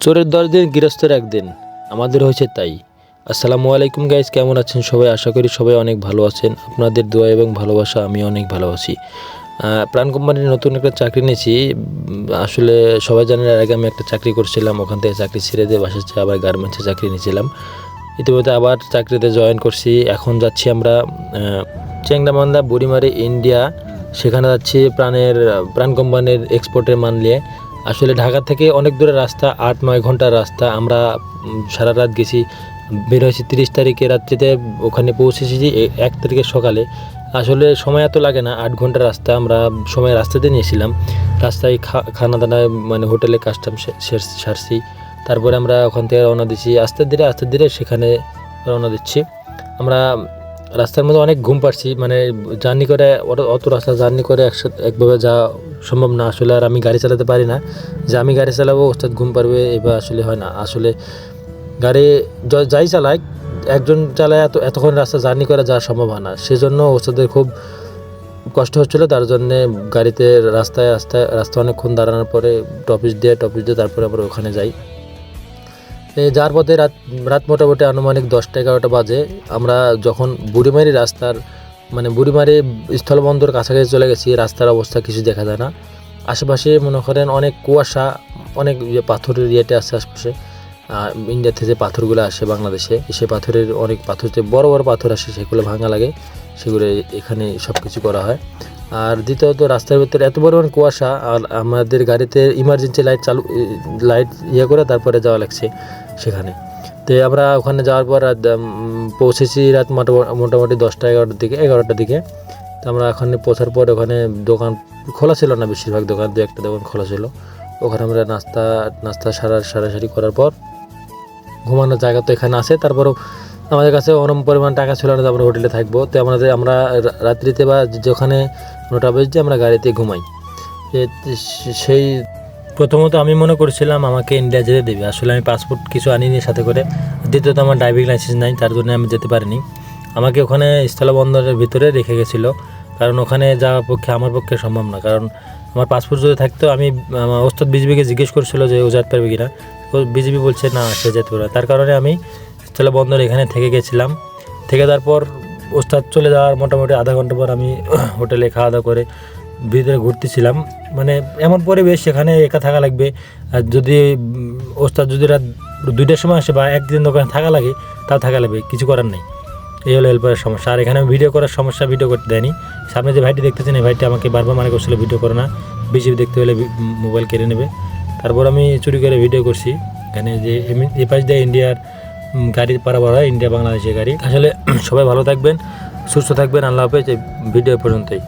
চোরের 10 দিন গৃহস্থের একদিন আমাদের হয়েছে তাই। আসসালামু আলাইকুম গাইস, কেমন আছেন সবাই? আশা করি সবাই অনেক ভালো আছেন। আপনাদের দোয়া এবং ভালোবাসা আমি অনেক ভালোবাসি। প্রাণ কোম্পানির নতুন একটা চাকরি নিয়েছি। আসলে সবাই জানেন এর আগে আমি একটা চাকরি করছিলাম, ওখান থেকে চাকরি ছেড়ে দিয়ে বাসাচ্ছে আবার গার্মেন্টসে চাকরি নিয়েছিলাম। ইতিমধ্যে আবার চাকরিতে জয়েন করছি। এখন যাচ্ছি আমরা চেংনামান্দা বুড়িমারি ইন্ডিয়া, সেখানে যাচ্ছি প্রাণ কোম্পানির এক্সপোর্টের মাল নিয়ে। আসলে ঢাকা থেকে অনেক দূরের রাস্তা, 8-9 ঘন্টার রাস্তা। আমরা সারা রাত গেছি, বের হয়েছি 30 তারিখে রাত্রিতে, ওখানে পৌঁছেছি 1 তারিখের সকালে। আসলে সময় এত লাগে না, 8 ঘন্টার রাস্তা আমরা সময় রাস্তাতে নিয়েছিলাম। রাস্তায় খানা দানা মানে হোটেলে কাস্টম সারছি। তারপরে আমরা ওখান থেকে রওনা দিচ্ছি আস্তে ধীরে সেখানে রওনা দিচ্ছি আমরা। রাস্তার মধ্যে অনেক ঘুম পাচ্ছি, মানে জার্নি করে অত রাস্তা জার্নি করে একভাবে যাওয়া সম্ভব না আসলে। আর আমি গাড়ি চালাতে পারি না, যে আমি গাড়ি চালাবো ওস্তাদ ঘুম পারবে এবার আসলে হয় না। আসলে গাড়ি যাই চালায়, একজন চালায় এতক্ষণ রাস্তা জার্নি করে যাওয়া সম্ভব হয় না, সেজন্য ওস্তাদের খুব কষ্ট হচ্ছিলো। তার জন্যে গাড়িতে রাস্তা অনেকক্ষণ দাঁড়ানোর পরে টপিস দিয়ে তারপরে আমরা ওখানে যাই। যার পথে রাত মোটামুটি আনুমানিক 10টা-11টা বাজে। আমরা যখন বুড়িমারি রাস্তার মানে বুড়িমারি স্থলবন্দর কাছাকাছি চলে গেছি, রাস্তার অবস্থা কিছু দেখা যায় না। আশেপাশে মনে করেন অনেক কুয়াশা, অনেক পাথরের ইয়েতে আছে আশেপাশে। ইন্ডিয়া থেকে যে পাথরগুলো আসে বাংলাদেশে, সে পাথরের অনেক পাথরতে বড় পাথর আসে, সেগুলো ভাঙা লাগে, সেগুলো এখানে সব কিছু করা হয়। আর দ্বিতীয়ত রাস্তার ভিতরে এত পরিমাণ কুয়াশা, আর আমাদের গাড়িতে ইমার্জেন্সি লাইট করে তারপরে যাওয়া লাগছে সেখানে। তো আমরা ওখানে যাওয়ার পর পৌঁছেছি রাত মোটামুটি 11টার দিকে। তো আমরা ওখানে পৌঁছার পর ওখানে দোকান খোলা ছিল না, বেশিরভাগ দোকান 2-1টা দোকান খোলা ছিল। ওখানে আমরা নাস্তা সারাসারি করার পর ঘুমানোর জায়গা তো এখানে আছে। তারপরও আমাদের কাছে অনেক পরিমাণ টাকা ছিল না যে আমরা হোটেলে থাকবো। তো আমরা রাত্রিতে বা যেখানে 9টা বাজে আমরা গাড়িতে ঘুমাই। সেই প্রথমত আমি মনে করছিলাম আমাকে ইন্ডিয়া যেতে দেবে, আসলে আমি পাসপোর্ট কিছু আনিনি সাথে করে। দ্বিতীয়ত আমার ড্রাইভিং লাইসেন্স নাই, তার জন্য আমি যেতে পারিনি। আমাকে ওখানে স্থলবন্দরের ভিতরে রেখে গেছিলো, কারণ ওখানে যাওয়ার পক্ষে আমার পক্ষে সম্ভব না। কারণ আমার পাসপোর্ট যদি থাকতো, আমি ওস্তাদ বিজিবিকে জিজ্ঞেস করছিল যে ও যেতে পারবে কিনা, তো বিজিবি বলছে না, সে যেতে পারবে। তার কারণে আমি স্থলবন্দর এখানে থেকে গেছিলাম। তারপর ওস্তাদ চলে যাওয়ার মোটামুটি আধা ঘন্টা পর আমি হোটেলে খাওয়া দাওয়া করে ভিতরে ঘুরতেছিলাম। মানে এমন পরিবেশ, সেখানে একা থাকা লাগবে। আর যদি ওস্তাদ যদি রাত 2টার সময় আসে বা একদিন ওখানে থাকা লাগে, তাও থাকা লাগবে, কিছু করার নেই। এই হলো হেল্পারের সমস্যা। আর এখানে ভিডিও করার সমস্যা, ভিডিও করতে দেয়নি। সামনে যে ভাইটি দেখতেছেন, এই ভাইটি আমাকে বারবার মানা করছিল ভিডিও করে না, বিজিবি দেখতে হলে মোবাইল কেড়ে নেবে। তারপর আমি চুরি করে ভিডিও করছি। এখানে যে এই পাশ দিয়ে ইন্ডিয়ার গাড়ি পারাবার হয়, ইন্ডিয়া বাংলাদেশের গাড়ি। আসলে সবাই ভালো থাকবেন, সুস্থ থাকবেন, আল্লাহ হাফেজ। এই ভিডিও পর্যন্তই।